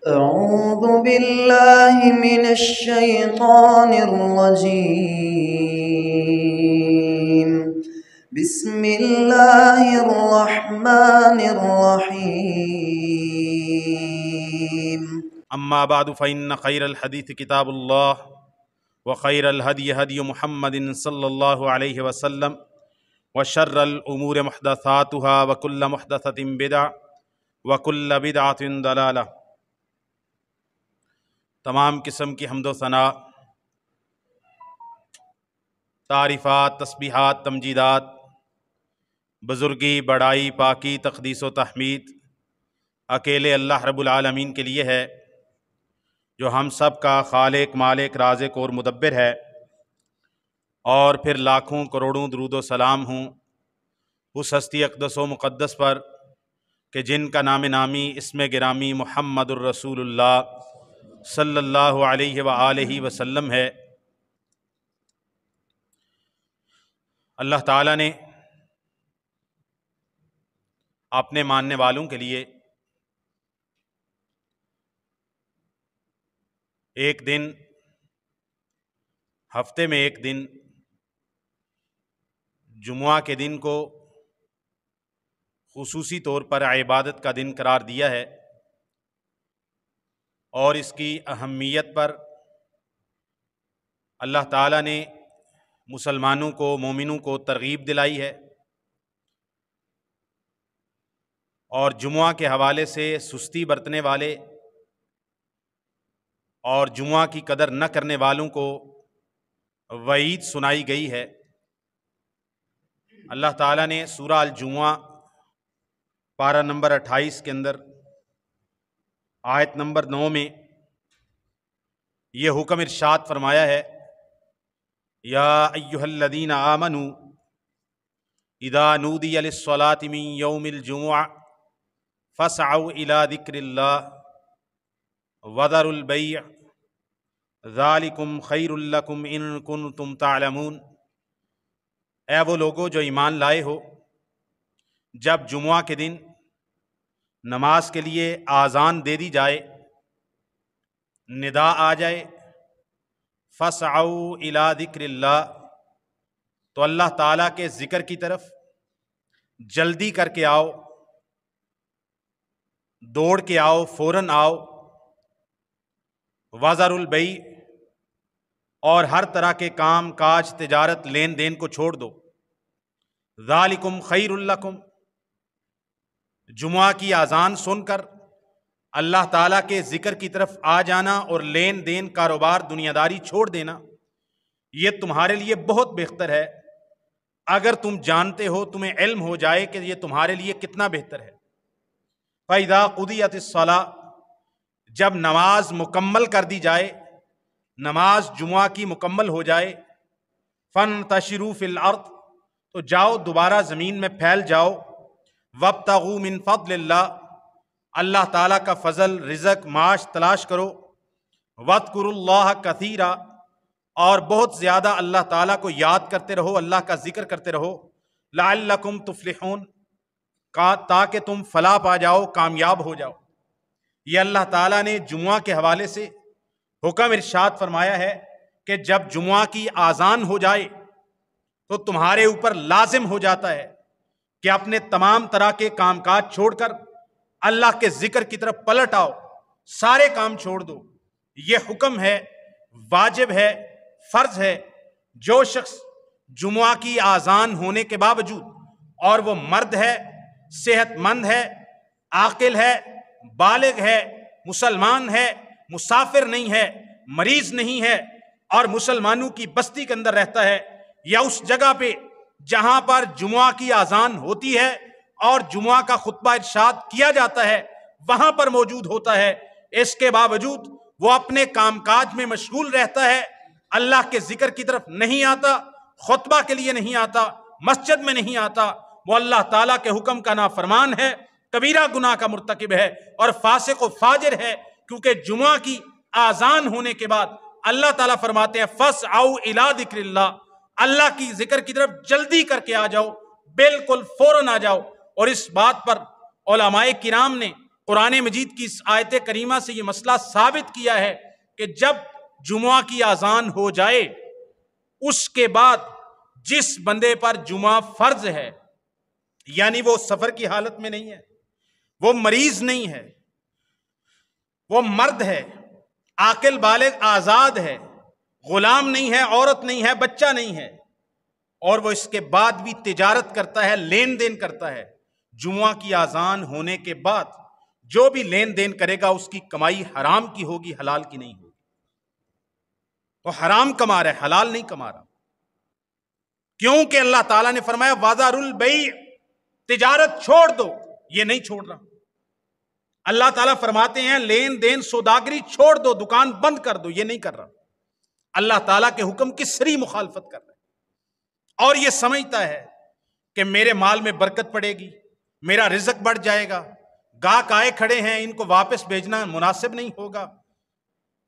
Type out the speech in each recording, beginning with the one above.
أعوذ بالله من الشيطان الرجيم. بسم الله الرحمن الرحيم. اما بعد فإن خير الحديث كتاب الله وخير الهدي هدي محمد صلى الله عليه وسلم وشر الأمور محدثاتها وكل محدثة بدعة وكل بدعة ضلالة۔ تمام قسم کی حمد و ثنا، تعریفات، تسبیحات، تمجیدات، بزرگی، بڑائی، پاکی، تقدیس و تحمید اکیلے اللہ رب العالمین کے لیے ہے، جو ہم سب کا خالق، مالک، رازق اور مدبر ہے۔ اور پھر لاکھوں کروڑوں درود و سلام ہوں اس ہستی اقدس و مقدس پر کہ جن کا نام نامی، اسم گرامی محمد الرسول اللہ صلی اللہ علیہ وآلہ وسلم ہے۔ اللہ تعالیٰ نے اپنے ماننے والوں کے لیے ایک دن، ہفتے میں ایک دن، جمعہ کے دن کو خصوصی طور پر عبادت کا دن قرار دیا ہے، اور اس کی اہمیت پر اللہ تعالیٰ نے مسلمانوں کو، مومنوں کو ترغیب دلائی ہے، اور جمعہ کے حوالے سے سستی برتنے والے اور جمعہ کی قدر نہ کرنے والوں کو وعید سنائی گئی ہے۔ اللہ تعالیٰ نے سورہ الجمعہ پارہ نمبر 28 کے اندر آیت نمبر 9 میں یہ حکم ارشاد فرمایا ہے، یا ایھا الذین آمنوا اذا نودی للصلاۃ من یوم الجمعہ فاسعوا الی ذکر اللہ وذروا البیع ذالکم خیر لکم ان کنتم تعلمون۔ اے وہ لوگو جو ایمان لائے ہو، جب جمعہ کے دن نماز کے لیے آذان دے دی جائے، ندا آ جائے، فاسعوا الی ذکر اللہ، تو اللہ تعالیٰ کے ذکر کی طرف جلدی کر کے آؤ، دوڑ کے آؤ، فوراً آؤ۔ وذروا البیع، اور ہر طرح کے کام کاج، تجارت، لین دین کو چھوڑ دو۔ ذالکم خیر لکم، جمعہ کی اذان سن کر اللہ تعالیٰ کے ذکر کی طرف آ جانا اور لین دین، کاروبار، دنیا داری چھوڑ دینا، یہ تمہارے لیے بہت بہتر ہے، اگر تم جانتے ہو، تمہیں علم ہو جائے کہ یہ تمہارے لیے کتنا بہتر ہے۔ فَإِذَا قُضِيَتِ الصَّلَاةُ، جب نماز مکمل کر دی جائے، نماز جمعہ کی مکمل ہو جائے، فَانتَشِرُوا فِي الْأَرْضِ، تو جاؤ دوبارہ زمین میں پھیل جاؤ، وَابْتَغُوا مِن فَضْلِ اللَّهِ، اللہ تعالیٰ کا فضل، رزق، معاش تلاش کرو، وَاذْكُرُوا اللَّهَ كَثِيرًا، اور بہت زیادہ اللہ تعالیٰ کو یاد کرتے رہو، اللہ کا ذکر کرتے رہو، لَعَلَّكُمْ تُفْلِحُونَ، تاکہ تم فلاح پا جاؤ، کامیاب ہو جاؤ۔ یہ اللہ تعالیٰ نے جمعہ کے حوالے سے حکم ارشاد فرمایا ہے کہ جب جمعہ کی آذان ہو جائے تو تمہارے اوپر لازم ہو جاتا ہے کہ اپنے تمام طرح کے کام کاج چھوڑ کر اللہ کے ذکر کی طرف پلٹ آؤ، سارے کام چھوڑ دو۔ یہ حکم ہے، واجب ہے، فرض ہے۔ جو شخص جمعہ کی آذان ہونے کے باوجود، اور وہ مرد ہے، صحت مند ہے، عاقل ہے، بالغ ہے، مسلمان ہے، مسافر نہیں ہے، مریض نہیں ہے، اور مسلمانوں کی بستی کے اندر رہتا ہے، یا اس جگہ پہ جہاں پر جمعہ کی آذان ہوتی ہے اور جمعہ کا خطبہ ارشاد کیا جاتا ہے، وہاں پر موجود ہوتا ہے، اس کے باوجود وہ اپنے کام کاج میں مشغول رہتا ہے، اللہ کے ذکر کی طرف نہیں آتا، خطبہ کے لیے نہیں آتا، مسجد میں نہیں آتا، وہ اللہ تعالیٰ کے حکم کا نافرمان ہے، کبیرہ گناہ کا مرتکب ہے اور فاسق و فاجر ہے، کیونکہ جمعہ کی آذان ہونے کے بعد اللہ تعالیٰ فرماتے ہیں فَاسْعَوْا إِلَىٰ ذِكْرِ اللَّهِ، اللہ کی ذکر کی طرف جلدی کر کے آ جاؤ، بالکل فوراً آ جاؤ۔ اور اس بات پر علماء کرام نے قرآن مجید کی اس آیت کریمہ سے یہ مسئلہ ثابت کیا ہے کہ جب جمعہ کی اذان ہو جائے اس کے بعد جس بندے پر جمعہ فرض ہے، یعنی وہ سفر کی حالت میں نہیں ہے، وہ مریض نہیں ہے، وہ مرد ہے، عاقل بالغ آزاد ہے، غلام نہیں ہے، عورت نہیں ہے، بچہ نہیں ہے، اور وہ اس کے بعد بھی تجارت کرتا ہے، لین دین کرتا ہے، جمعہ کی اذان ہونے کے بعد جو بھی لین دین کرے گا اس کی کمائی حرام کی ہوگی، حلال کی نہیں ہوگی۔ وہ حرام کما رہا ہے، حلال نہیں کما رہا، کیونکہ اللہ تعالیٰ نے فرمایا وَذَرُوا الْبَيْعَ، تجارت چھوڑ دو، یہ نہیں چھوڑ رہا۔ اللہ تعالیٰ فرماتے ہیں لین دین سوداگری چھوڑ دو، دکان بند کر دو، یہ نہیں کر رہا۔ اللہ تعالیٰ کے حکم کی سری مخالفت کر رہا ہے، اور یہ سمجھتا ہے کہ میرے مال میں برکت پڑے گی، میرا رزق بڑھ جائے گا، گاہک آئے کھڑے ہیں، ان کو واپس بھیجنا مناسب نہیں ہوگا،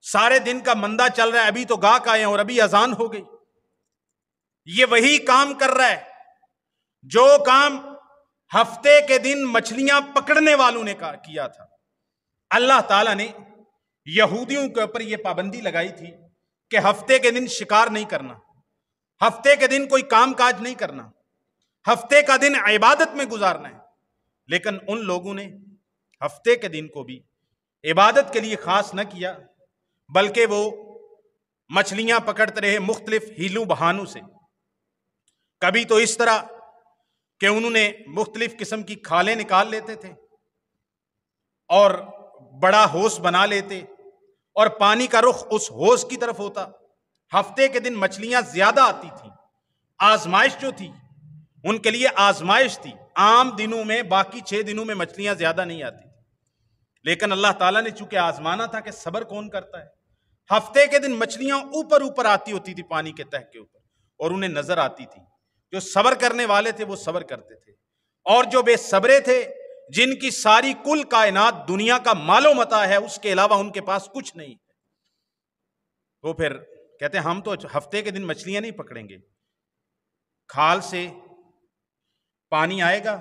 سارے دن کا مندہ چل رہا ہے، ابھی تو گاہک آئے ہیں اور ابھی اذان ہو گئی۔ یہ وہی کام کر رہا ہے جو کام ہفتے کے دن مچھلیاں پکڑنے والوں نے کیا تھا۔ اللہ تعالیٰ نے یہودیوں کے اوپر یہ پابندی لگائی تھی کہ ہفتے کے دن شکار نہیں کرنا، ہفتے کے دن کوئی کام کاج نہیں کرنا، ہفتے کا دن عبادت میں گزارنا ہے، لیکن ان لوگوں نے ہفتے کے دن کو بھی عبادت کے لیے خاص نہ کیا، بلکہ وہ مچھلیاں پکڑتے رہے مختلف ہیلوں بہانوں سے۔ کبھی تو اس طرح کہ انہوں نے مختلف قسم کی کھالیں نکال لیتے تھے اور بڑا ہوس بنا لیتے، اور پانی کا رخ اس ہوس کی طرف ہوتا۔ ہفتے کے دن مچھلیاں زیادہ آتی تھیں، آزمائش جو تھی ان کے لیے آزمائش تھی، عام دنوں میں باقی 6 دنوں میں مچھلیاں زیادہ نہیں آتی تھی، لیکن اللہ تعالیٰ نے چونکہ آزمانا تھا کہ صبر کون کرتا ہے، ہفتے کے دن مچھلیاں اوپر آتی ہوتی تھی پانی کے تہہ کے اوپر، اور انہیں نظر آتی تھی۔ جو صبر کرنے والے تھے وہ صبر کرتے تھے، اور جو بے صبرے تھے جن کی ساری کل کائنات دنیا کا مال و متاع ہے اس کے علاوہ ان کے پاس کچھ نہیں ہے، وہ پھر کہتے ہیں ہم تو ہفتے کے دن مچھلیاں نہیں پکڑیں گے، کھال سے پانی آئے گا،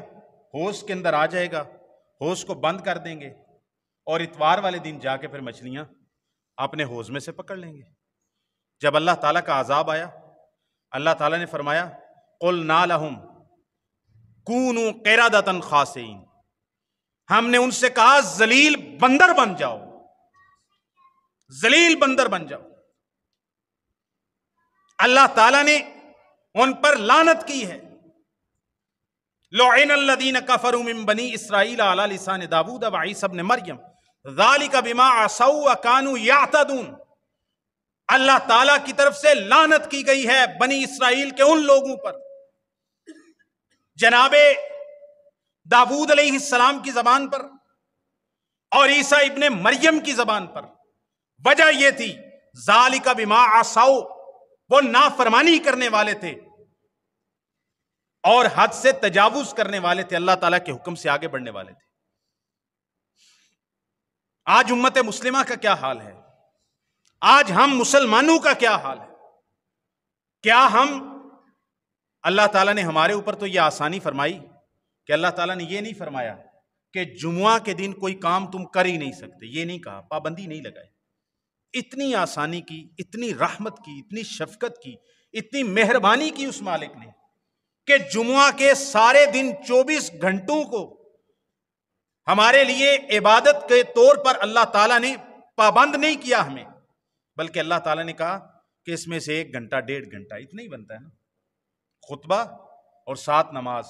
ہوس کے اندر آ جائے گا، ہوس کو بند کر دیں گے، اور اتوار والے دن جا کے پھر مچھلیاں اپنے ہوز میں سے پکڑ لیں گے۔ جب اللہ تعالیٰ کا عذاب آیا، اللہ تعالیٰ نے فرمایا قُلْنَا لَهُمْ كُونُوا قِرَدَةً خَاسِئِينَ، ہم نے ان سے کہا ذلیل بندر بن جاؤ، ذلیل بندر بن جاؤ۔ اللہ تعالیٰ نے ان پر لعنت کی ہے۔ لعن الذین کفروا من بنی اسرائیل علی لسان داؤد وعیسی ابن مریم ذالک بما عصوا وکانوا یعتدون، اللہ تعالیٰ کی طرف سے لعنت کی گئی ہے بنی اسرائیل کے ان لوگوں پر، جناب داؤد علیہ السلام کی زبان پر اور عیسیٰ ابن مریم کی زبان پر۔ وجہ یہ تھی ذالک بما عصوا، وہ نافرمانی کرنے والے تھے اور حد سے تجاوز کرنے والے تھے، اللہ تعالیٰ کے حکم سے آگے بڑھنے والے تھے۔ آج امت مسلمہ کا کیا حال ہے؟ آج ہم مسلمانوں کا کیا حال ہے؟ کیا ہم، اللہ تعالیٰ نے ہمارے اوپر تو یہ آسانی فرمائی کہ اللہ تعالیٰ نے یہ نہیں فرمایا کہ جمعہ کے دن کوئی کام تم کر ہی نہیں سکتے، یہ نہیں کہا، پابندی نہیں لگائی۔ اتنی آسانی کی، اتنی رحمت کی، اتنی شفقت کی، اتنی مہربانی کی اس مالک نے کہ جمعہ کے سارے دن 24 گھنٹوں کو ہمارے لیے عبادت کے طور پر اللہ تعالیٰ نے پابند نہیں کیا ہمیں، بلکہ اللہ تعالیٰ نے کہا کہ اس میں سے 1 گھنٹہ 1.5 گھنٹہ اتنا ہی بنتا ہے نا، خطبہ اور 7 نماز،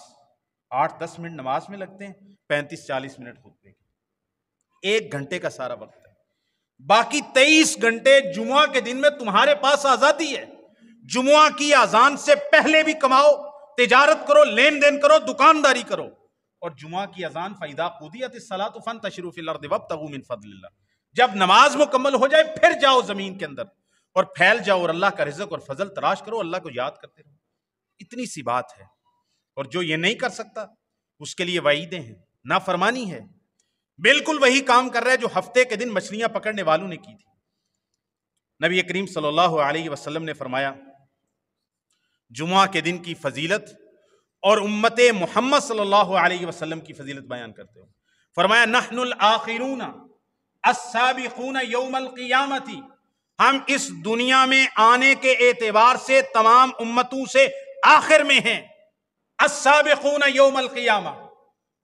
8-10 منٹ نماز میں لگتے ہیں، 35-40 منٹ خطبے کے، 1 گھنٹے کا سارا وقت ہے۔ باقی 23 گھنٹے جمعہ کے دن میں تمہارے پاس آزادی ہے۔ جمعہ کی اذان سے پہلے بھی کماؤ، تجارت کرو، لین دین کرو، دکانداری کرو، اور جمعہ کی اذان فَإِذَا قُضِيَتِ الصَّلَاةُ فَانتَشِرُوا فِي الْأَرْضِ وَابْتَغُوا مِن فَضْلِ اللَّهِ، جب نماز مکمل ہو جائے پھر جاؤ زمین کے اندر اور پھیل جاؤ اور اللہ کا رزق اور فضل تلاش کرو، اللہ کو یاد کرتے رہو۔ اتنی سی بات ہے، اور جو یہ نہیں کر سکتا اس کے لیے وعیدیں ہیں، نافرمانی ہے، بالکل وہی کام کر رہا ہے جو ہفتے کے دن مچھلیاں پکڑنے والوں نے کی تھی۔ نبی کریم صلی اللہ علیہ وسلم نے فرمایا جمعہ کے دن کی فضیلت اور امت محمد صلی اللہ علیہ وسلم کی فضیلت بیان کرتے ہو۔ فرمایا نحن الآخرون السابقون یوم القیامت، ہم اس دنیا میں آنے کے اعتبار سے تمام امتوں سے آخر میں ہیں، السابقون یوم القیامہ،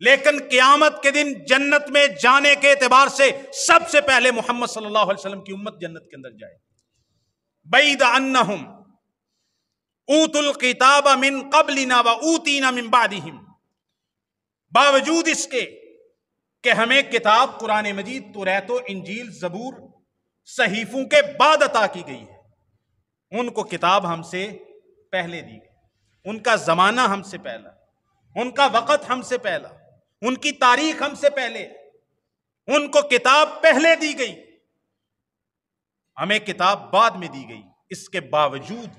لیکن قیامت کے دن جنت میں جانے کے اعتبار سے سب سے پہلے محمد صلی اللہ علیہ وسلم کی امت جنت کے اندر جائے، بعید انہم اوتوا الکتاب من قبلنا واوتینا من بعدہم، باوجود اس کے کہ ہمیں کتاب قرآن مجید، توریت و انجیل، زبور، صحیفوں کے بعد عطا کی گئی ہے، ان کو کتاب ہم سے پہلے دی گئی، ان کا زمانہ ہم سے پہلا، ان کا وقت ہم سے پہلا، ان کی تاریخ ہم سے پہلے، ان کو کتاب پہلے دی گئی، ہمیں کتاب بعد میں دی گئی، اس کے باوجود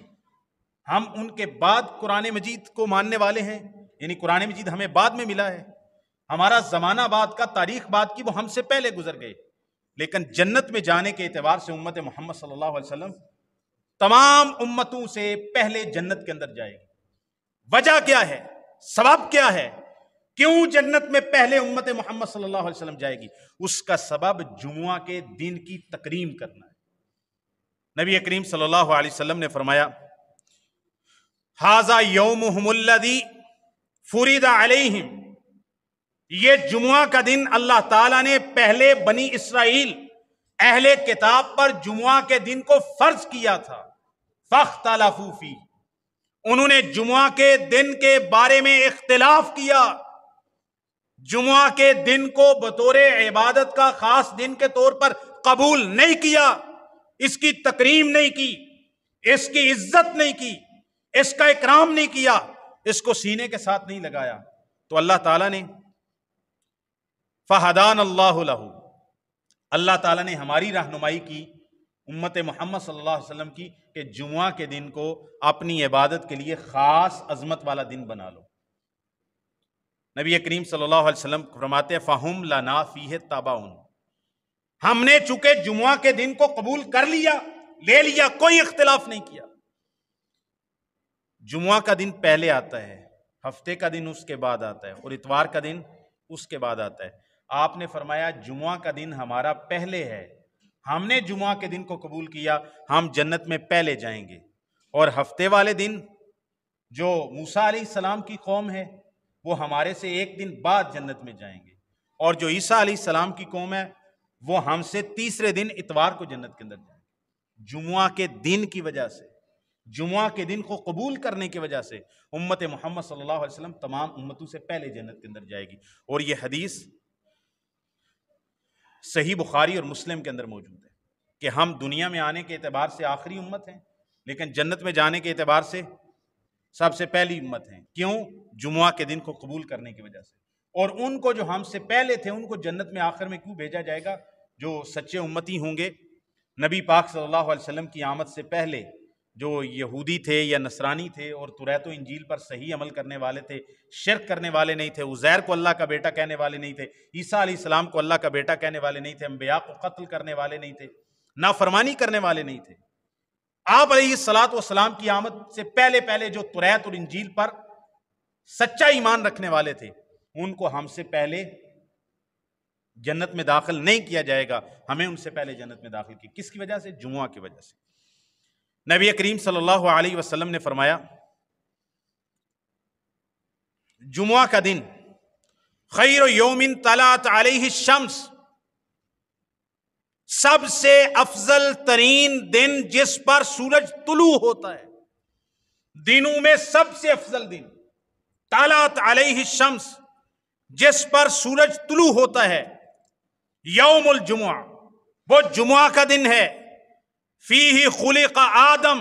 ہم ان کے بعد قرآن مجید کو ماننے والے ہیں، یعنی قرآن مجید ہمیں بعد میں ملا ہے، ہمارا زمانہ بعد کا، تاریخ بعد کی، وہ ہم سے پہلے گزر گئے، لیکن جنت میں جانے کے اعتبار سے امت محمد صلی اللہ علیہ وسلم تمام امتوں سے پہلے جنت کے اندر جائے گی۔ وجہ کیا ہے؟ سبب کیا ہے؟ کیوں جنت میں پہلے امت محمد صلی اللہ علیہ وسلم جائے گی؟ اس کا سبب جمعہ کے دن کی تکریم کرنا ہے۔ نبی کریم صلی اللہ علیہ وسلم نے فرمایا ھذا یومہم الذی فرض علیہم، یہ جمعہ کا دن اللہ تعالیٰ نے پہلے بنی اسرائیل اہل کتاب پر جمعہ کے دن کو فرض کیا تھا، فاختلفوا فیہ، انہوں نے جمعہ کے دن کے بارے میں اختلاف کیا، جمعہ کے دن کو بطور عبادت کا خاص دن کے طور پر قبول نہیں کیا، اس کی تکریم نہیں کی، اس کی عزت نہیں کی، اس کا اکرام نہیں کیا، اس کو سینے کے ساتھ نہیں لگایا، تو اللہ تعالیٰ نے فہدان اللہ لہ، اللہ تعالیٰ نے ہماری رہنمائی کی امت محمد صلی اللہ علیہ وسلم کی کہ جمعہ کے دن کو اپنی عبادت کے لیے خاص عظمت والا دن بنا لو۔ نبی کریم صلی اللہ علیہ وسلم فرماتے ہیں فَهُمْ لَنَا فِيهِ تَابِعُونَ، ہم نے چونکہ جمعہ کے دن کو قبول کر لیا، لے لیا، کوئی اختلاف نہیں کیا۔ جمعہ کا دن پہلے آتا ہے، ہفتے کا دن اس کے بعد آتا ہے، اور اتوار کا دن اس کے بعد آتا ہے۔ آپ نے فرمایا جمعہ کا دن ہمارا پہلے ہے، ہم نے جمعہ کے دن کو قبول کیا، ہم جنت میں پہلے جائیں گے، اور ہفتے والے دن جو موسیٰ علیہ السلام کی قوم ہے وہ ہمارے سے ایک دن بعد جنت میں جائیں گے، اور جو عیسیٰ علیہ السلام کی قوم ہے وہ ہم سے تیسرے دن اتوار کو جنت کے اندر جائیں گے۔ جمعہ کے دن کی وجہ سے، جمعہ کے دن کو قبول کرنے کی وجہ سے امت محمد صلی اللہ علیہ وسلم تمام امتوں سے پہلے جنت کے اندر جائے گی، اور یہ حدیث صحیح بخاری اور مسلم کے اندر موجود ہے کہ ہم دنیا میں آنے کے اعتبار سے آخری امت ہیں، لیکن جنت میں جانے کے اعتبار سے سب سے پہلی امت ہیں۔ کیوں؟ جمعہ کے دن کو قبول کرنے کی وجہ سے، اور ان کو جو ہم سے پہلے تھے ان کو جنت میں آخر میں کیوں بھیجا جائے گا؟ جو سچے امتی ہوں گے، نبی پاک صلی اللہ علیہ وسلم کی آمد سے پہلے جو یہودی تھے یا نصرانی تھے اور توریت و انجیل پر صحیح عمل کرنے والے تھے، شرک کرنے والے نہیں تھے، عزیر کو اللہ کا بیٹا کہنے والے نہیں تھے، عیسیٰ علیہ السلام کو اللہ کا بیٹا کہنے والے نہیں تھے، انبیاء کو قتل کرنے والے نہیں تھے، نافرمانی کرنے والے نہیں تھے، آپ علیہ الصلوۃ والسلام کی آمد سے پہلے پہلے جو توریت اور انجیل پر سچا ایمان رکھنے والے تھے ان کو ہم سے پہلے جنت میں داخل نہیں کیا جائے گا، ہمیں ان سے پہلے جنت میں داخل کی۔ کس کی وجہ سے؟ جمعہ کی وجہ سے۔ نبی کریم صلی اللہ علیہ وسلم نے فرمایا جمعہ کا دن خیر یوم طلعت علیہ الشمس، سب سے افضل ترین دن جس پر سورج طلوع ہوتا ہے، دنوں میں سب سے افضل دن طلعت علیہ الشمس، جس پر سورج طلوع ہوتا ہے، یوم الجمعہ، وہ جمعہ کا دن ہے، فیہ خلق آدم،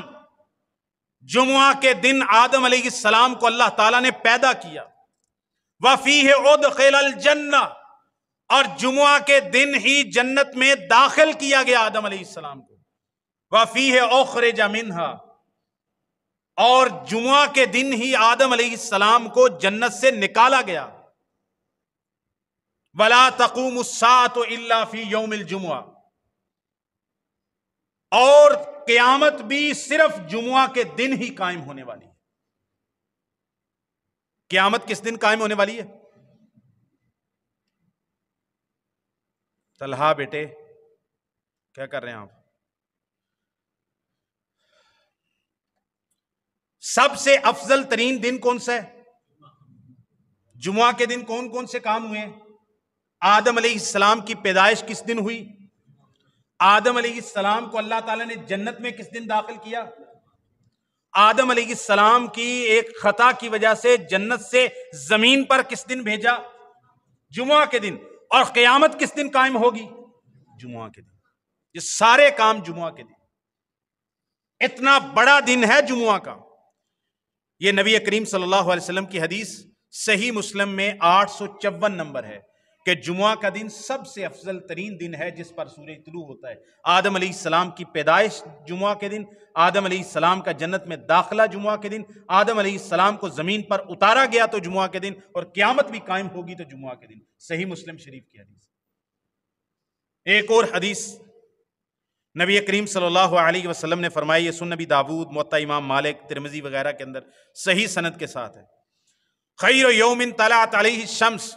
جمعہ کے دن آدم علیہ السلام کو اللہ تعالیٰ نے پیدا کیا، وفیہ ادخل الجنہ، اور جمعہ کے دن ہی جنت میں داخل کیا گیا آدم علیہ السلام کو، وفیہ اخرج منہا، اور جمعہ کے دن ہی آدم علیہ السلام کو جنت سے نکالا گیا، ولا تقوم الساعة الا فی یوم الجمعہ، اور قیامت بھی صرف جمعہ کے دن ہی قائم ہونے والی ہے۔ قیامت کس دن قائم ہونے والی ہے؟ طلحہ بیٹے کیا کر رہے ہیں آپ؟ سب سے افضل ترین دن کون سا ہے؟ جمعہ کے دن کون کون سے کام ہوئے ہیں؟ آدم علیہ السلام کی پیدائش کس دن ہوئی؟ آدم علیہ السلام کو اللہ تعالیٰ نے جنت میں کس دن داخل کیا؟ آدم علیہ السلام کی ایک خطا کی وجہ سے جنت سے زمین پر کس دن بھیجا؟ جمعہ کے دن۔ اور قیامت کس دن قائم ہوگی؟ جمعہ کے دن۔ یہ سارے کام جمعہ کے دن، اتنا بڑا دن ہے جمعہ کا۔ یہ نبی کریم صلی اللہ علیہ وسلم کی حدیث صحیح مسلم میں 854 نمبر ہے کہ جمعہ کا دن سب سے افضل ترین دن ہے جس پر سورج طلوع ہوتا ہے۔ آدم علیہ السلام کی پیدائش جمعہ کے دن، آدم علیہ السلام کا جنت میں داخلہ جمعہ کے دن، آدم علیہ السلام کو زمین پر اتارا گیا تو جمعہ کے دن، اور قیامت بھی قائم ہوگی تو جمعہ کے دن۔ صحیح مسلم شریف کی حدیث۔ ایک اور حدیث نبی کریم صلی اللہ علیہ وسلم نے فرمائی، یہ سنن نبی داود، موطا امام مالک، ترمذی وغیرہ کے اندر صحیح سند کے ساتھ ہے، خیر یوم طلعت علیہ الشمس،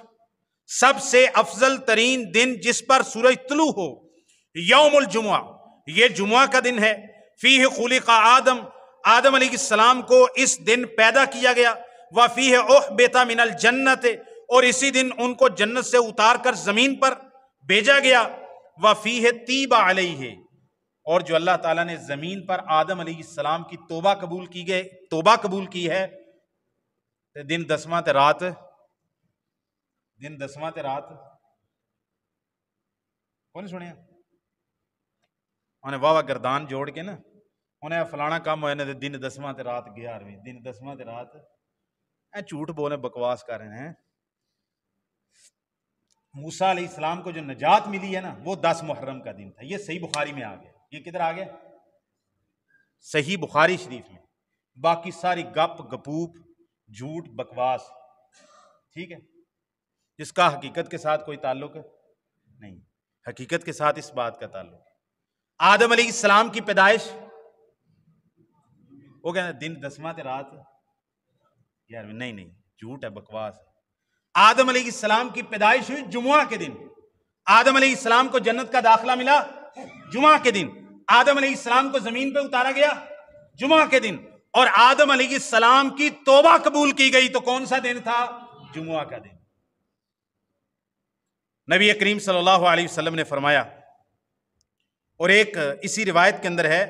سب سے افضل ترین دن جس پر سورج طلوع ہو، یوم الجمعہ، یہ جمعہ کا دن ہے، فیہ خلق آدم، آدم علیہ السلام کو اس دن پیدا کیا گیا، وفیہ احبط من الجنت، اور اسی دن ان کو جنت سے اتار کر زمین پر بھیجا گیا، وفیہ تیب علیہ، اور جو اللہ تعالیٰ نے زمین پر آدم علیہ السلام کی توبہ قبول کی ہے، دن 10واں تے رات، دن 10واں تے رات کون سنیا؟ انہیں واہ گردان جوڑ کے نا انہیں فلانا کام ہویا نا، دن 10واں تے رات 11ویں، دن 10واں تے رات، جھوٹ بولے بکواس کر رہے ہیں۔ موسیٰ علیہ السلام کو جو نجات ملی ہے نا وہ 10 محرم کا دن تھا۔ یہ صحیح بخاری میں آ گیا۔ یہ کدھر آ گیا؟ صحیح بخاری شریف میں۔ باقی ساری گپ گپوپ جھوٹ بکواس، ٹھیک ہے، جس کا حقیقت کے ساتھ کوئی تعلق نہیں۔ حقیقت کے ساتھ اس بات کا تعلق، آدم علیہ السلام کی پیدائش وہ کہنا دن 10واں تے رات 11ویں، نہیں، جھوٹ ہے، بکواس ہے۔ آدم علیہ السلام کی پیدائش ہوئی جمعہ کے دن، آدم علیہ السلام کو جنت کا داخلہ ملا جمعہ کے دن، آدم علیہ السلام کو زمین پہ اتارا گیا جمعہ کے دن، اور آدم علیہ السلام کی توبہ قبول کی گئی تو کون سا دن تھا؟ جمعہ کا دن۔ نبی کریم صلی اللہ علیہ وسلم نے فرمایا، اور ایک اسی روایت کے اندر ہے،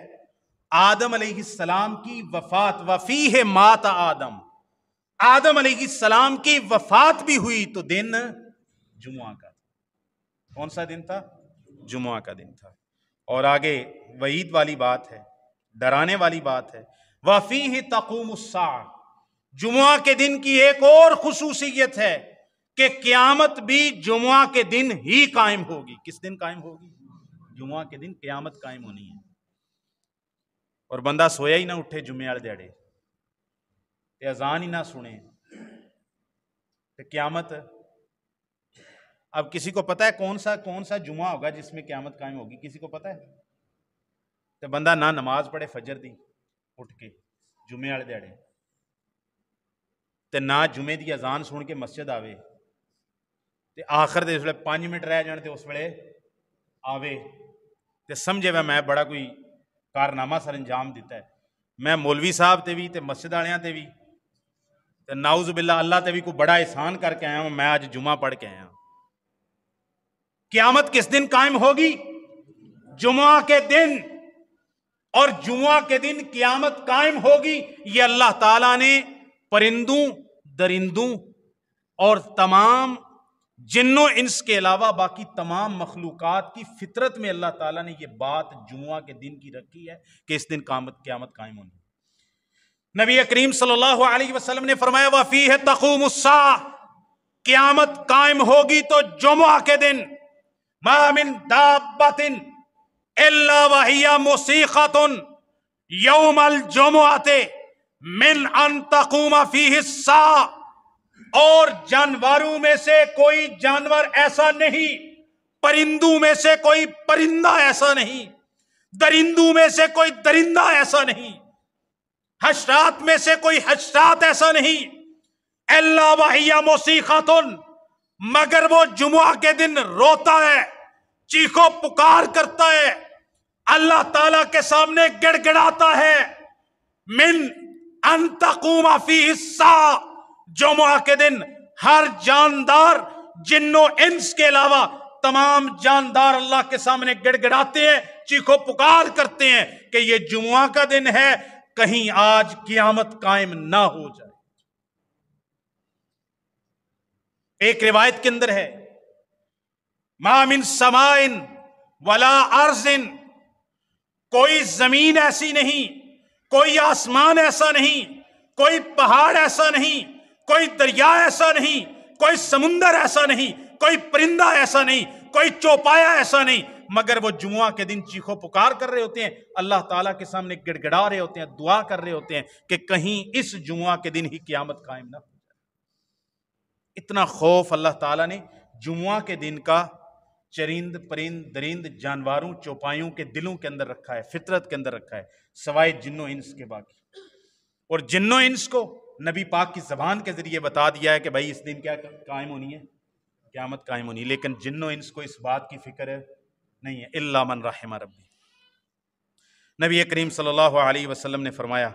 آدم علیہ السلام کی وفات، وفیہ مات آدم، آدم علیہ السلام کی وفات بھی ہوئی تو دن جمعہ کا تھا۔ کون سا دن تھا؟ جمعہ کا دن تھا۔ اور آگے وعید والی بات ہے، ڈرانے والی بات ہے، وفیہ تقوم الساعہ، جمعہ کے دن کی ایک اور خصوصیت ہے کہ قیامت بھی جمعہ کے دن ہی قائم ہوگی۔ کس دن قائم ہوگی؟ جمعہ کے دن قیامت قائم ہونی ہے۔ اور بندہ سویا ہی نہ اٹھے جمعے والے دیہڑے، اذان ہی نہ سنے تو قیامت، اب کسی کو پتہ ہے کون سا جمعہ ہوگا جس میں قیامت قائم ہوگی؟ کسی کو پتہ ہے؟ تو بندہ نہ نماز پڑھے فجر دی اٹھ کے جمعے والے دیہڑے، تے نہ جمعے دی اذان سن کے مسجد آوے، تے آخر دے اس ویلے 5 منٹ رہ جان تے اس ویلے آوے تے سمجھے میں بڑا کوئی کارنامہ سر انجام دیتا ہے، میں مولوی صاحب تے بھی تے مسجد والیاں تے بھی تے نعوذ باللہ اللہ تے بھی کوئی بڑا احسان کر کے آیا ہوں، میں آج جمعہ پڑھ کے آیا ہوں۔ قیامت کس دن قائم ہوگی؟ جمعہ کے دن، اور جمعہ کے دن قیامت قائم ہوگی، یہ اللہ تعالیٰ نے پرندوں، درندوں اور تمام جنوں انس کے علاوہ باقی تمام مخلوقات کی فطرت میں اللہ تعالیٰ نے یہ بات جمعہ کے دن کی رکھی ہے کہ اس دن قیامت قائم ہونی۔ نبی کریم صلی اللہ علیہ وسلم نے فرمایا، وَفِيهِ تَقُومُ السَّاعَةُ، قیامت قائم ہوگی تو جمعہ کے دن، مَا مِن دَابَّةٍ إِلَّا وَهِيَ مُسِيقَةٌ يَوْمَ الْجُمُعَةِ مِنْ أَن تَقُومَ فِيهِ السَّاعَةُ، اور جانوروں میں سے کوئی جانور ایسا نہیں، پرندوں میں سے کوئی پرندہ ایسا نہیں، درندوں میں سے کوئی درندہ ایسا نہیں، حشرات میں سے کوئی حشرات ایسا نہیں، الا وہی موسیقاتن، مگر وہ جمعہ کے دن روتا ہے، چیخو پکار کرتا ہے، اللہ تعالیٰ کے سامنے گڑ گڑاتا ہے، من ان تقوم فیہ الساعہ، جمعہ کے دن ہر جاندار جن و انس کے علاوہ تمام جاندار اللہ کے سامنے گڑ گڑاتے ہیں، چیخو پکار کرتے ہیں کہ یہ جمعہ کا دن ہے، کہیں آج قیامت قائم نہ ہو جائے۔ ایک روایت کے اندر ہے، ما من سماء ولا ارض، کوئی زمین ایسی نہیں، کوئی آسمان ایسا نہیں، کوئی پہاڑ ایسا نہیں، کوئی دریا ایسا نہیں، کوئی سمندر ایسا نہیں، کوئی پرندہ ایسا نہیں، کوئی چوپایا ایسا نہیں، مگر وہ جمعہ کے دن چیخو پکار کر رہے ہوتے ہیں، اللہ تعالیٰ کے سامنے گڑ گڑا رہے ہوتے ہیں، دعا کر رہے ہوتے ہیں کہ کہیں اس جمعہ کے دن ہی قیامت قائم نہ ہو جائے۔ اتنا خوف اللہ تعالیٰ نے جمعہ کے دن کا چرند پرند درند جانوروں چوپایوں کے دلوں کے اندر رکھا ہے، فطرت کے اندر رکھا ہے، سوائے جن و انس کے باقی۔ اور جن و انس کو نبی پاک کی زبان کے ذریعے بتا دیا ہے کہ بھائی اس دن کیا قائم ہونی ہے، قیامت قائم ہونی ہے، لیکن جن و انس کو اس بات کی فکر نہیں ہے، الا من رحم ربی۔ نبی کریم صلی اللہ علیہ وسلم نے فرمایا،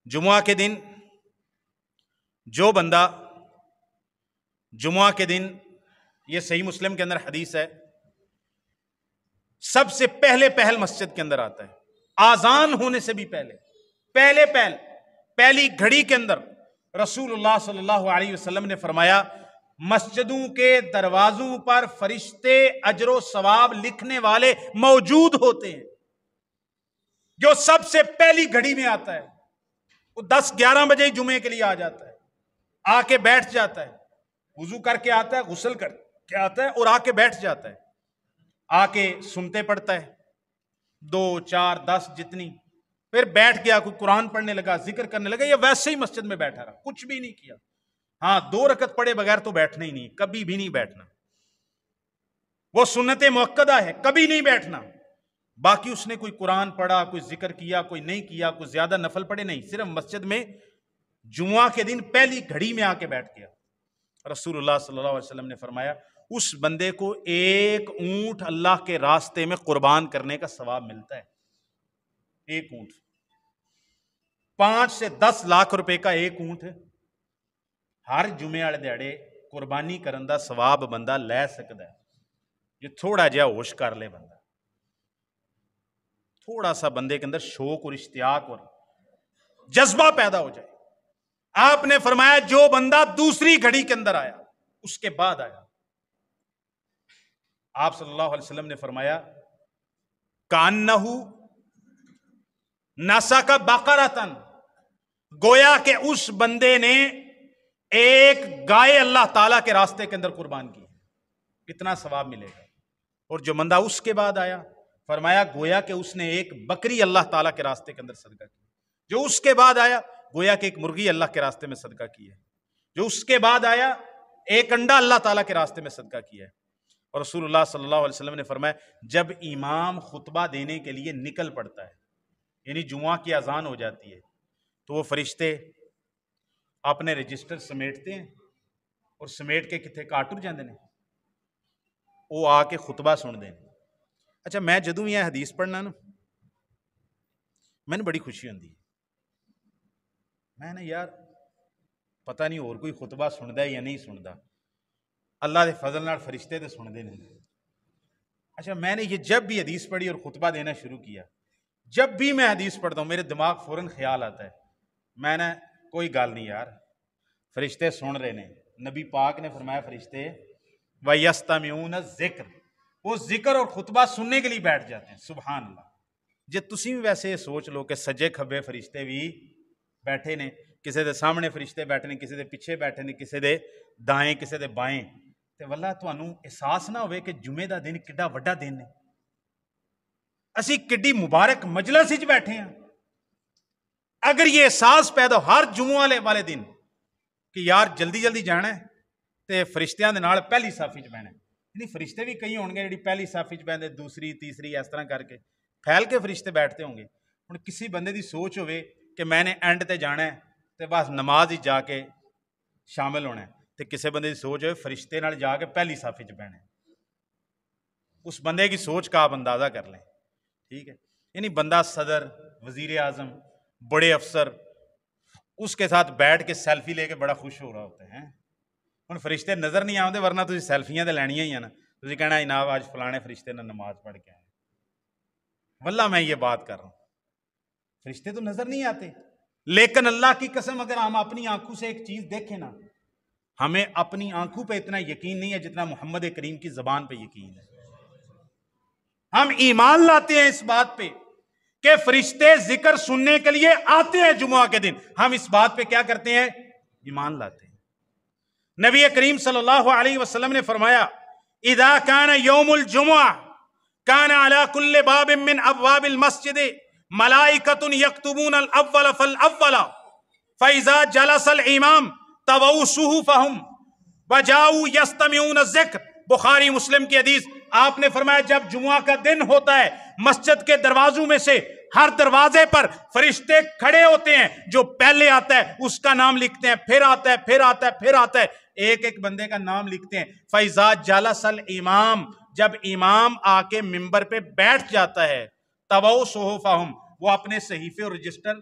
جمعہ کے دن جو بندہ جمعہ کے دن، یہ صحیح مسلم کے اندر حدیث ہے، سب سے پہل مسجد کے اندر آتا ہے، آذان ہونے سے بھی پہلی گھڑی کے اندر رسول اللہ صلی اللہ علیہ وسلم نے فرمایا، مسجدوں کے دروازوں پر فرشتے اجر و ثواب لکھنے والے موجود ہوتے ہیں۔ جو سب سے پہلی گھڑی میں آتا ہے وہ 10-11 بجے جمعے کے لیے آ جاتا ہے، آ کے بیٹھ جاتا ہے، وضو کر کے آتا ہے، غسل کر کے آتا ہے اور آ کے بیٹھ جاتا ہے، آ کے سنتے پڑھتا ہے 2, 4, 10 جتنی، پھر بیٹھ گیا، کوئی قرآن پڑھنے لگا، ذکر کرنے لگا، یا ویسے ہی مسجد میں بیٹھا رہا، کچھ بھی نہیں کیا۔ ہاں 2 رکعت پڑھے بغیر تو بیٹھنا ہی نہیں، کبھی بھی نہیں بیٹھنا، وہ سنت مؤکدہ ہے، کبھی نہیں بیٹھنا۔ باقی اس نے کوئی قرآن پڑھا، کوئی ذکر کیا، کوئی نہیں کیا، کوئی زیادہ نفل پڑھے، نہیں، صرف مسجد میں جمعہ کے دن پہلی گھڑی میں آ کے بیٹھ گیا۔ رسول اللہ صلی اللہ علیہ وسلم نے فرمایا، اس بندے کو 1 اونٹ اللہ کے راستے میں قربان کرنے کا ثواب ملتا ہے، 1 اونٹ، 5 سے 10 لاکھ روپے کا 1 اونٹ ہر جمعے والے دیہڑے قربانی کرن دا ثواب بندہ لے سکتا ہے، جو تھوڑا جہا ہوش کر لے، بندہ تھوڑا سا بندے کے اندر شوق اور اشتیاق اور جذبہ پیدا ہو جائے۔ آپ نے فرمایا جو بندہ دوسری گھڑی کے اندر آیا، اس کے بعد آیا، آپ صلی اللہ علیہ وسلم نے فرمایا، کانہو نسک بقرۃ، گویا کہ اس بندے نے ایک گائے اللہ تعالیٰ کے راستے کے اندر قربان کی، کتنا ثواب ملے گا۔ اور جو بندہ اس کے بعد آیا، فرمایا گویا کہ اس نے ایک بکری اللہ تعالیٰ کے راستے کے اندر صدقہ کی۔ جو اس کے بعد آیا، گویا کہ ایک مرغی اللہ کے راستے میں صدقہ کی ہے۔ جو اس کے بعد آیا، ایک انڈا اللہ تعالیٰ کے راستے میں صدقہ کیا ہے۔ اور رسول اللہ صلی اللہ علیہ وسلم نے فرمایا، جب امام خطبہ دینے کے لیے نکل پڑتا ہے، یعنی جمعہ کی اذان ہو جاتی ہے، تو وہ فرشتے اپنے رجسٹر سمیٹتے ہیں اور سمیٹ کے کتنے کاٹر جاندے نے، وہ آ کے خطبہ سن دیں۔ اچھا، میں جدوں یہ حدیث پڑھنا نا، میں نے بڑی خوشی ہوندی، میں نے یار پتہ نہیں اور کوئی خطبہ سندا ہے یا نہیں سندا، اللہ دے فضل نال فرشتے تے سن دے نے۔ اچھا، میں نے یہ جب بھی حدیث پڑھی اور خطبہ دینا شروع کیا، جب بھی میں حدیث پڑھتا ہوں میرے دماغ فوراً خیال آتا ہے، میں نے کوئی گل نہیں یار، فرشتے سن رہے نے، نبی پاک نے فرمایا فرشتے وَيَسْتَمِعُونَ الذِّكْرَ، وہ ذکر اور خطبہ سننے کے لیے بیٹھ جاتے ہیں۔ سبحان اللہ۔ جے تسی بھی ویسے سوچ لو کہ سجے کھبے فرشتے بھی بیٹھے نے، کسی دے سامنے فرشتے بیٹھے نے، کسی دے پیچھے بیٹھے نے، کسی دے دائیں کسی دے بائیں، تے واللہ تانوں احساس نہ ہوئے کہ جمعے دا دن کڈا وڈا دن ہے، اسی کڈی مبارک مجلس وچ بیٹھے ہیں۔ اگر یہ احساس پیدا ہر جمعہ والے دن کہ یار جلدی جلدی جانا ہے تے فرشتیاں دے نال پہلی صف وچ بہنا ہے، یعنی فرشتے بھی کئی ہون گے جڑی پہلی صف وچ بہندے، دوسری تیسری اس طرح کر کے پھیل کے فرشتے بیٹھتے ہوں گے۔ ہن کسی بندے دی سوچ ہوئے کہ میں نے اینڈ تے جانا ہے تے بس نماز ہی جا کے شامل ہونا ہے، تو کسی بندے کی سوچ ہے فرشتے نال جا کے پہلی صف وچ بہنا، اس بندے کی سوچ کا آپ اندازہ کر لیں، ٹھیک ہے؟ یعنی بندہ صدر، وزیر اعظم، بڑے افسر اس کے ساتھ بیٹھ کے سیلفی لے کے بڑا خوش ہو رہا ہوتا ہے۔ ہن فرشتے نظر نہیں آتے، ورنہ تسی سیلفیاں تے لینیاں ہی ہیں نا، تسی کہنا جناب آج فلانے فرشتے نے نماز پڑھ کے آئے۔ واللہ میں یہ بات کر رہا ہوں، فرشتے تو نظر نہیں آتے، لیکن اللہ کی قسم اگر ہم اپنی آنکھوں سے ایک چیز دیکھیں نا، ہمیں اپنی آنکھوں پہ اتنا یقین نہیں ہے جتنا محمد کریم کی زبان پہ یقین ہے۔ ہم ایمان لاتے ہیں اس بات پہ کہ فرشتے ذکر سننے کے لیے آتے ہیں جمعہ کے دن، ہم اس بات پہ کیا کرتے ہیں؟ ایمان لاتے ہیں۔ نبی کریم صلی اللہ علیہ وسلم نے فرمایا اذا کان یوم الجمعہ کان علی کل باب من ابواب المسجد ملائکۃ یکتبون الاول فالاول فاذا جلس الامام طووا صحفهم وجاؤوا یستمعون الذکر، بخاری مسلم کی حدیث۔ آپ نے فرمایا جب جمعہ کا دن ہوتا ہے مسجد کے دروازوں میں سے ہر دروازے پر فرشتے کھڑے ہوتے ہیں، جو پہلے آتا ہے اس کا نام لکھتے ہیں، پھر آتا ہے، پھر آتا ہے، پھر آتا ہے، ایک ایک بندے کا نام لکھتے ہیں۔ فَإِذَا جَلَسَ الْإِمَامُ، جب امام آ کے ممبر پہ بیٹھ جاتا ہے، طَوَوْا صُحُفَهُمْ، وہ اپنے صحیفے اور رجسٹر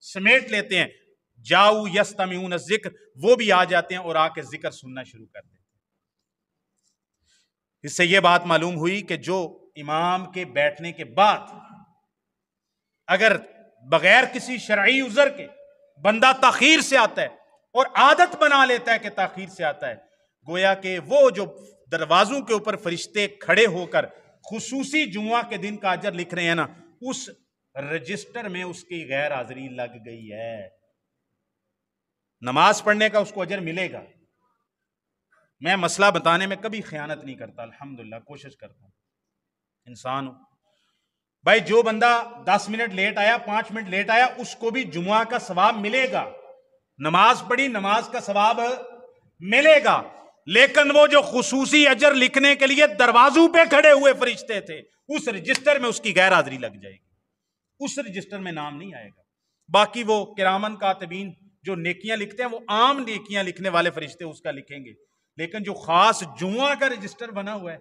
سمیٹ لیتے ہیں، جاؤ یستمعون الذکر، وہ بھی آ جاتے ہیں اور آ کے ذکر سننا شروع کر دیتے ہیں۔ اس سے یہ بات معلوم ہوئی کہ جو امام کے بیٹھنے کے بعد اگر بغیر کسی شرعی عذر کے بندہ تاخیر سے آتا ہے اور عادت بنا لیتا ہے کہ تاخیر سے آتا ہے، گویا کہ وہ جو دروازوں کے اوپر فرشتے کھڑے ہو کر خصوصی جمعہ کے دن کا اجر لکھ رہے ہیں نا، اس رجسٹر میں اس کی غیر حاضری لگ گئی ہے۔ نماز پڑھنے کا اس کو اجر ملے گا۔ میں مسئلہ بتانے میں کبھی خیانت نہیں کرتا، الحمدللہ کوشش کرتا ہوں، انسان ہوں۔ بھائی جو بندہ 10 منٹ لیٹ آیا، 5 منٹ لیٹ آیا، اس کو بھی جمعہ کا ثواب ملے گا، نماز پڑھی نماز کا ثواب ملے گا، لیکن وہ جو خصوصی اجر لکھنے کے لیے دروازوں پہ کھڑے ہوئے فرشتے تھے، اس رجسٹر میں اس کی غیر حاضری لگ جائے گی، اس رجسٹر میں نام نہیں آئے گا۔ باقی وہ کرامن کاتبین جو نیکیاں لکھتے ہیں، وہ عام نیکیاں لکھنے والے فرشتے اس کا لکھیں گے، لیکن جو خاص جمعہ کا رجسٹر بنا ہوا ہے،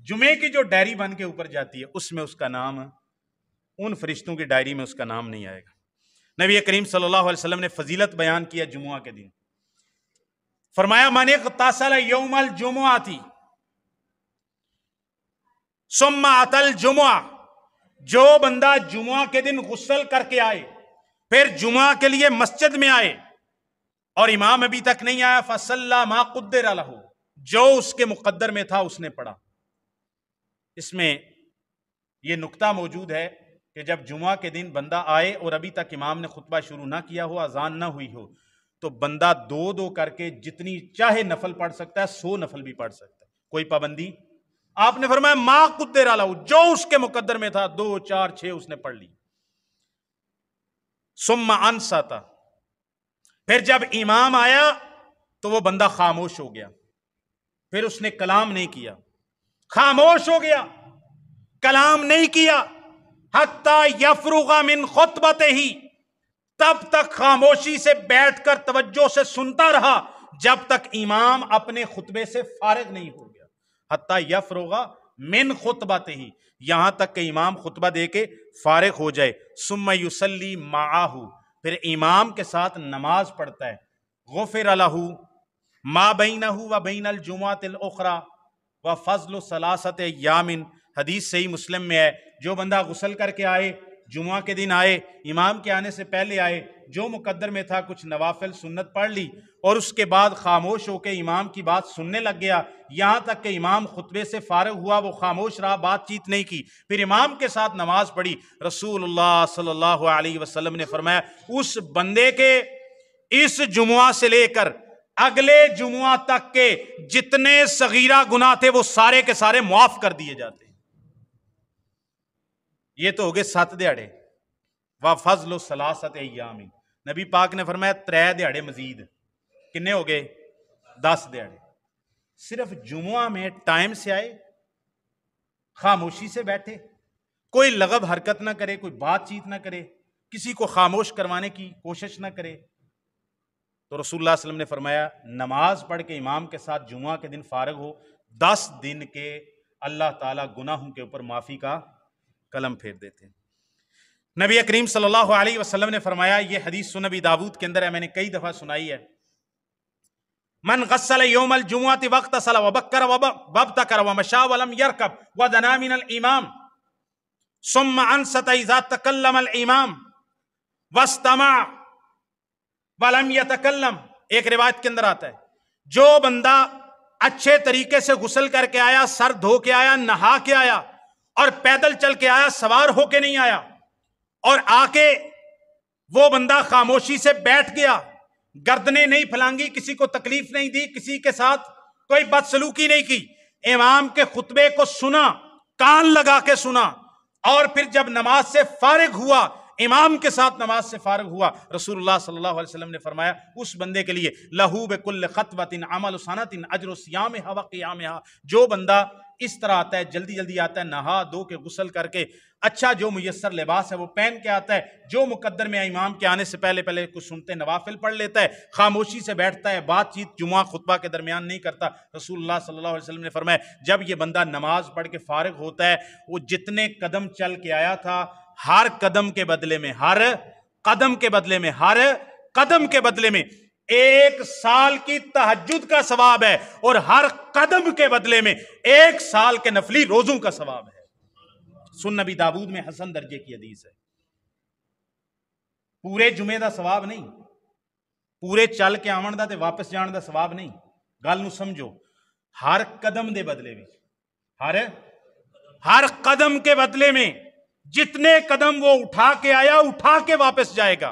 جمعے کی جو ڈائری بن کے اوپر جاتی ہے، اس میں اس کا نام، ان فرشتوں کی ڈائری میں اس کا نام نہیں آئے گا۔ نبی کریم صلی اللہ علیہ وسلم نے فضیلت بیان کیا جمعہ کے دن، فرمایا من اغتسل یوم الجمعۃ ثم اتى الجمعہ، جو بندہ جمعہ کے دن غسل کر کے آئے پھر جمعہ کے لیے مسجد میں آئے اور امام ابھی تک نہیں آیا، فصلی ما قدر لہ، جو اس کے مقدر میں تھا اس نے پڑھا۔ اس میں یہ نکتہ موجود ہے کہ جب جمعہ کے دن بندہ آئے اور ابھی تک امام نے خطبہ شروع نہ کیا ہو، اذان نہ ہوئی ہو، تو بندہ دو دو کر کے جتنی چاہے نفل پڑھ سکتا ہے، 100 نفل بھی پڑھ سکتا ہے، کوئی پابندی۔ آپ نے فرمایا ما قدر لہ، جو اس کے مقدر میں تھا 2 4 6 اس نے پڑھ لی۔ ثم انصت، پھر جب امام آیا تو وہ بندہ خاموش ہو گیا، پھر اس نے کلام نہیں کیا، خاموش ہو گیا، کلام نہیں کیا، حتی یفرغ من خطبتہ، تب تک خاموشی سے بیٹھ کر توجہ سے سنتا رہا جب تک امام اپنے خطبے سے فارغ نہیں ہو گیا۔ حتی یفرغ من خطبتہ، یہاں تک کہ امام خطبہ دے کے فارغ ہو جائے۔ ثم یصلی معہ، پھر امام کے ساتھ نماز پڑھتا ہے۔ غفر لہ ما بینہ و بین الجمعۃ الاخری وفضل ثلاثۃ ایام، حدیث صحیح مسلم میں ہے، جو بندہ غسل کر کے آئے، جمعہ کے دن آئے، امام کے آنے سے پہلے آئے، جو مقدر میں تھا کچھ نوافل سنت پڑھ لی اور اس کے بعد خاموش ہو کے امام کی بات سننے لگ گیا، یہاں تک کہ امام خطبے سے فارغ ہوا، وہ خاموش رہا، بات چیت نہیں کی، پھر امام کے ساتھ نماز پڑھی۔ رسول اللہ صلی اللہ علیہ وسلم نے فرمایا اس بندے کے اس جمعہ سے لے کر اگلے جمعہ تک کے جتنے صغیرہ گناہ تھے وہ سارے کے سارے معاف کر دیے جاتے ہیں۔ یہ تو ہو گئے 7 دیہڑے، وفضل ثلاثۃ ایام، نبی پاک نے فرمایا 3 دیہڑے مزید، کنے ہو گئے 10 دیہڑے۔ صرف جمعہ میں ٹائم سے آئے، خاموشی سے بیٹھے، کوئی لغو حرکت نہ کرے، کوئی بات چیت نہ کرے، کسی کو خاموش کروانے کی کوشش نہ کرے، تو رسول اللہ صلی اللہ علیہ وسلم نے فرمایا نماز پڑھ کے امام کے ساتھ جمعہ کے دن فارغ ہو، 10 دن کے اللہ تعالیٰ گناہوں کے اوپر معافی کا قلم پھیر دیتے ہیں۔ نبی کریم صلی اللہ علیہ وسلم نے فرمایا، یہ حدیث سنن ابی داؤد کے اندر ہے، میں نے کئی دفعہ سنائی ہے، من غسل یوم الجمعۃ واغتسل وبکر وابتکر ومشى ولم يركب ودنا من الامام ثم انصت اذا تکلم الامام واستمع ولم يتکلم، ایک روایت کے اندر آتا ہے جو بندہ اچھے طریقے سے غسل کر کے آیا، سر دھو کے آیا، نہا کے آیا اور پیدل چل کے آیا، سوار ہو کے نہیں آیا، اور آ کے وہ بندہ خاموشی سے بیٹھ گیا، گردنیں نہیں پھلانگی، کسی کو تکلیف نہیں دی، کسی کے ساتھ کوئی بدسلوکی نہیں کی، امام کے خطبے کو سنا، کان لگا کے سنا، اور پھر جب نماز سے فارغ ہوا، امام کے ساتھ نماز سے فارغ ہوا، رسول اللہ صلی اللہ علیہ وسلم نے فرمایا اس بندے کے لیے لہو بکل خطوۃ عمل سنۃ اجر صیامھا وقیامھا، جو بندہ اس طرح آتا ہے، جلدی جلدی آتا ہے، نہا دھو کے غسل کر کے اچھا جو میسر لباس ہے وہ پہن کے آتا ہے، جو مقدر میں امام کے آنے سے پہلے کچھ سنتے نوافل پڑھ لیتا ہے، خاموشی سے بیٹھتا ہے، بات چیت جمعہ خطبہ کے درمیان نہیں کرتا، رسول اللہ صلی اللہ علیہ وسلم نے فرمایا جب یہ بندہ نماز پڑھ کے فارغ ہوتا ہے، وہ جتنے قدم چل کے آیا تھا، ہر قدم کے بدلے میں، ہر قدم کے بدلے میں، ہر قدم کے بدلے میں 1 سال کی تہجد کا ثواب ہے، اور ہر قدم کے بدلے میں 1 سال کے نفلی روزوں کا ثواب ہے۔ سنن ابی داؤد میں حسن درجے کی حدیث ہے۔ پورے جمعے دا ثواب نہیں، پورے چل کے آون دا تے واپس جان دا ثواب نہیں، گل نو سمجھو، ہر قدم دے بدلے میں، ہر قدم کے بدلے میں جتنے قدم وہ اٹھا کے آیا اٹھا کے واپس جائے گا۔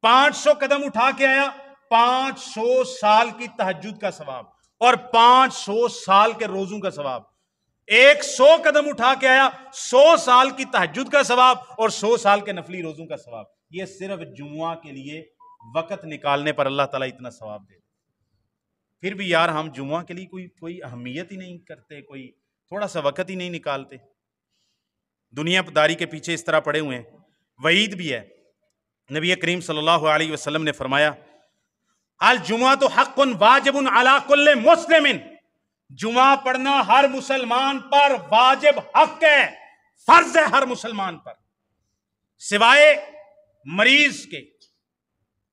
500 قدم اٹھا کے آیا، 500 سال کی تہجد کا ثواب اور 500 سال کے روزوں کا ثواب۔ 100 قدم اٹھا کے آیا، 100 سال کی تہجد کا ثواب اور 100 سال کے نفلی روزوں کا ثواب۔ یہ صرف جمعہ کے لیے وقت نکالنے پر اللہ تعالیٰ اتنا ثواب دے۔ پھر بھی یار ہم جمعہ کے لیے کوئی اہمیت ہی نہیں کرتے، کوئی تھوڑا سا وقت ہی نہیں نکالتے، دنیا داری کے پیچھے اس طرح پڑے ہوئے ہیں۔ وعید بھی ہے، نبی کریم صلی اللہ علیہ وسلم نے فرمایا الجمعۃ حق واجب علی کل مسلم، جمعہ پڑھنا ہر مسلمان پر واجب حق ہے، فرض ہے ہر مسلمان پر، سوائے مریض کے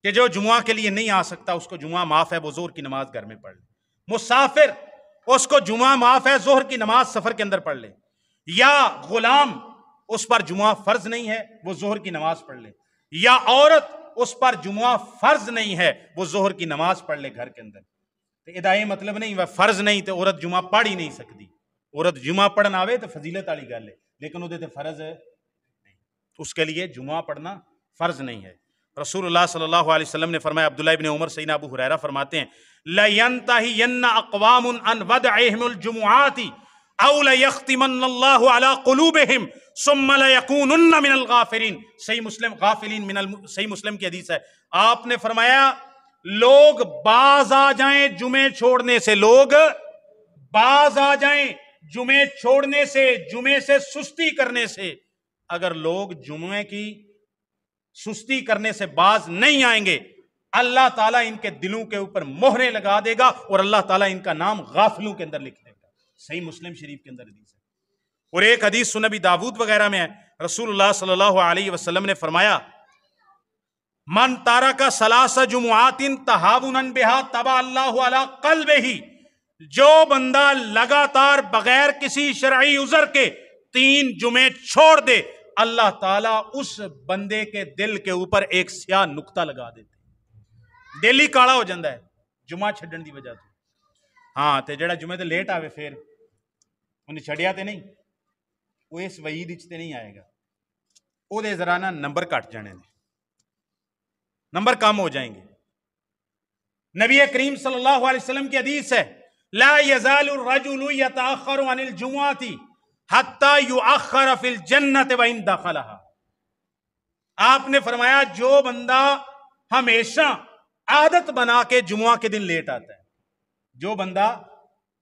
کہ جو جمعہ کے لیے نہیں آ سکتا، اس کو جمعہ معاف ہے، وہ ظہر کی نماز گھر میں پڑھ لے۔ مسافر، اس کو جمعہ معاف ہے، ظہر کی نماز سفر کے اندر پڑھ لے۔ یا غلام، اس پر جمعہ فرض نہیں ہے، وہ ظہر کی نماز پڑھ لے۔ یا عورت، اس پر جمعہ فرض نہیں ہے، وہ ظہر کی نماز پڑھ لے گھر کے اندر۔ تو ادائی مطلب نہیں وہ فرض نہیں تو عورت جمعہ پڑھ ہی نہیں سکتی، عورت جمعہ پڑھنا آوے تو فضیلت والی گل ہے، لیکن وہ فرض ہے نہیں، اس کے لیے جمعہ پڑھنا فرض نہیں ہے۔ رسول اللہ صلی اللہ علیہ وسلم نے فرمایا، عبداللہ ابن عمر، سیدنا ابو ہریرہ فرماتے ہیں لَيَنْتَهِيَنَّ أَقْوَامٌ عَنْ وَدْعِهِمُ الْجُمُعَاتِ أَوْ لَيَخْتِمَنَّ اللَّهُ عَلَىٰ قُلُوبِهِمْ ثُمَّ لَيَكُونُنَّ مِنَ الْغَافِلِينَ۔ صحیح مسلم غافلین صحیح مسلم کی حدیث ہے، آپ نے فرمایا لوگ باز آ جائیں جمعے چھوڑنے سے، لوگ باز آ جائیں جمعے چھوڑنے سے، جمعے سے سستی کرنے سے۔ اگر لوگ جمعے کی سستی کرنے سے باز نہیں آئیں گے، اللہ تعالیٰ ان کے دلوں کے اوپر مہریں لگا دے گا اور اللہ تعالیٰ ان کا نام غافلوں کے اندر لکھ دے گا۔ صحیح مسلم شریف کے اندر حدیث ہے۔ اور ایک حدیث سنن ابی داؤد وغیرہ میں ہے، رسول اللہ صلی اللہ علیہ وسلم نے فرمایا من تارک ثلاث جمعات تہاونا بہا طبع اللہ علی قلبہ، جو بندہ لگاتار بغیر کسی شرعی عذر کے 3 جمعے چھوڑ دے، اللہ تعالیٰ اس بندے کے دل کے اوپر ایک سیاہ نقطہ لگا دیتے، دل ہی کالا ہو جاندہ ہے جمعہ چھڈن دی وجہ تو۔ ہاں تے جڑا جمعے تے لیٹ آوے پھر انہیں چھڑیا تے نہیں، وہ اس وعید وچ تے نہیں آئے گا، او دے ذرا نا نمبر کٹ جانے نے، نمبر کم ہو جائیں گے۔ نبی کریم صلی اللہ علیہ وسلم کی حدیث ہے لا یزال الرجل یتأخر عن الجمعۃ حتی یؤخر فی الجنۃ وان دخلها۔ آپ نے فرمایا جو بندہ ہمیشہ عادت بنا کے جمعہ کے دن لیٹ آتا ہے، جو بندہ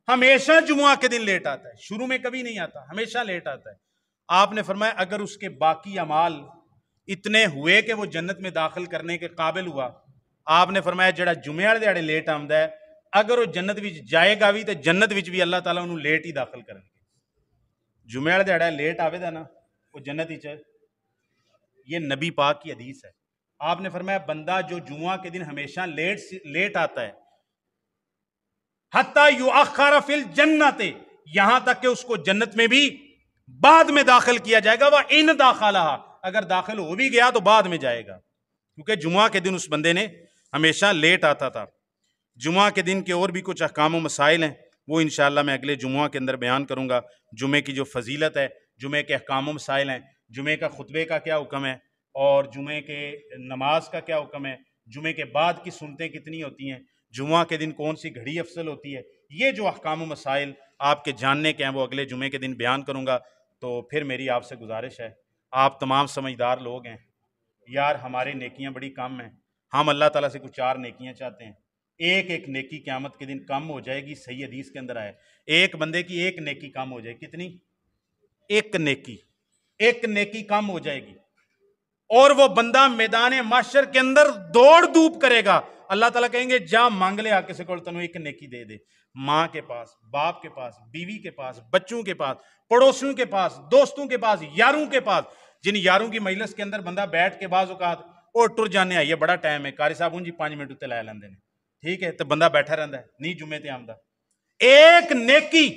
ہمیشہ جمعہ کے دن لیٹ آتا ہے، شروع میں کبھی نہیں آتا، ہمیشہ لیٹ آتا ہے، آپ نے فرمایا اگر اس کے باقی اعمال اتنے ہوئے کہ وہ جنت میں داخل کرنے کے قابل ہوا، آپ نے فرمایا جڑا جمعے والے دیہڑے لیٹ آمدا ہے اگر وہ جنت وچ جائے گا بھی تو جنت وچ بھی اللہ تعالیٰ انہوں لیٹ ہی داخل کریں گے۔ جمعے والے دیہڑے لیٹ آوے دا نا وہ جنت وچ، یہ نبی پاک کی حدیث ہے۔ آپ نے فرمایا بندہ جو جمعہ کے دن ہمیشہ لیٹ آتا ہے حتی یؤخر فی الجنت، یہاں تک کہ اس کو جنت میں بھی بعد میں داخل کیا جائے گا، وہ ان داخلہ، اگر داخل ہو بھی گیا تو بعد میں جائے گا، کیونکہ جمعہ کے دن اس بندے نے ہمیشہ لیٹ آتا تھا۔ جمعہ کے دن کے اور بھی کچھ احکام و مسائل ہیں، وہ انشاءاللہ میں اگلے جمعہ کے اندر بیان کروں گا۔ جمعے کی جو فضیلت ہے، جمعے کے احکام و مسائل ہیں، جمعے کا خطبے کا کیا حکم ہے، اور جمعے کے نماز کا کیا حکم ہے، جمعے کے بعد کی سنتیں کتنی ہوتی ہیں، جمعہ کے دن کون سی گھڑی افضل ہوتی ہے، یہ جو احکام و مسائل آپ کے جاننے کے ہیں وہ اگلے جمعے کے دن بیان کروں گا۔ تو پھر میری آپ سے گزارش ہے، آپ تمام سمجھدار لوگ ہیں یار، ہمارے نیکیاں بڑی کم ہیں، ہم اللہ تعالیٰ سے کچھ 4 نیکیاں چاہتے ہیں۔ ایک نیکی قیامت کے دن کم ہو جائے گی، صحیح حدیث کے اندر آئے ایک بندے کی ایک نیکی کم ہو جائے، کتنی؟ ایک نیکی کم ہو جائے گی، اور وہ بندہ میدان محشر کے اندر دوڑ دھوپ کرے گا، اللہ تعالیٰ کہیں گے جا مانگ لے آ کسی کو تنوں ایک نیکی دے دے، ماں کے پاس، باپ کے پاس، بیوی کے پاس، بچوں کے پاس، پڑوسیوں کے پاس، دوستوں کے پاس، یاروں کے پاس، جن یاروں کی مجلس کے اندر بندہ بیٹھ کے بعض اوقات اور ٹر جانے آئیے بڑا ٹائم ہے قاری صاحب جی 5 منٹ اتنے لے لیندے نے، ٹھیک ہے، تو بندہ بیٹھا رہتا ہے نہیں جمعے تے آمدہ، ایک نیکی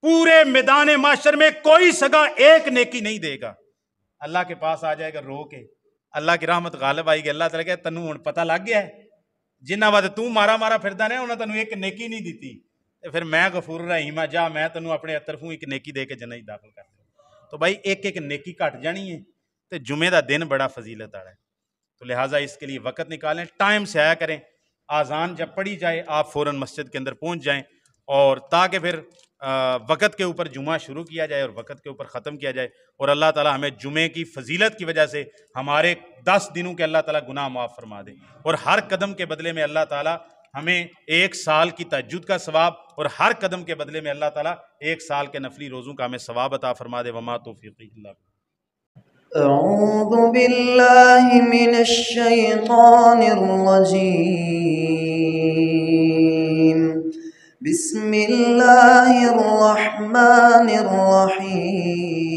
پورے میدان معاشر میں کوئی سگا ایک نیکی نہیں دے گا، اللہ کے پاس آ جائے گا رو کے، اللہ کی رحمت غالب آئی گی، اللہ تعالیٰ کہ تنوں ہن پتہ لگ گیا ہے جنہ وقت تو مارا پھردا نے انہاں تنوں ایک نیکی نہیں دیتی، پھر میں غفور الرحیم جا میں تنوں اپنے طرفوں ایک نیکی دے کے جنت داخل کر دوں۔ تو بھائی ایک نیکی گھٹ جانی ہے، تو جمعے دا دن بڑا فضیلت والا ہے، تو لہٰذا اس کے لیے وقت نکالیں، ٹائم سے آیا کریں، آذان جب پڑھی جائے آپ فوراً مسجد کے اندر پہنچ جائیں، اور تاکہ پھر وقت کے اوپر جمعہ شروع کیا جائے اور وقت کے اوپر ختم کیا جائے، اور اللہ تعالیٰ ہمیں جمعے کی فضیلت کی وجہ سے ہمارے 10 دنوں کے اللہ تعالیٰ گناہ معاف فرما دے، اور ہر قدم کے بدلے میں اللہ تعالیٰ ہمیں 1 سال کی تہجد کا ثواب، اور ہر قدم کے بدلے میں اللہ تعالیٰ 1 سال کے نفلی روزوں کا ہمیں ثواب عطا فرما دے۔ وما توفیقی الا باللہ۔ أعوذ بالله من الشيطان الرجيم بسم الله الرحمن الرحيم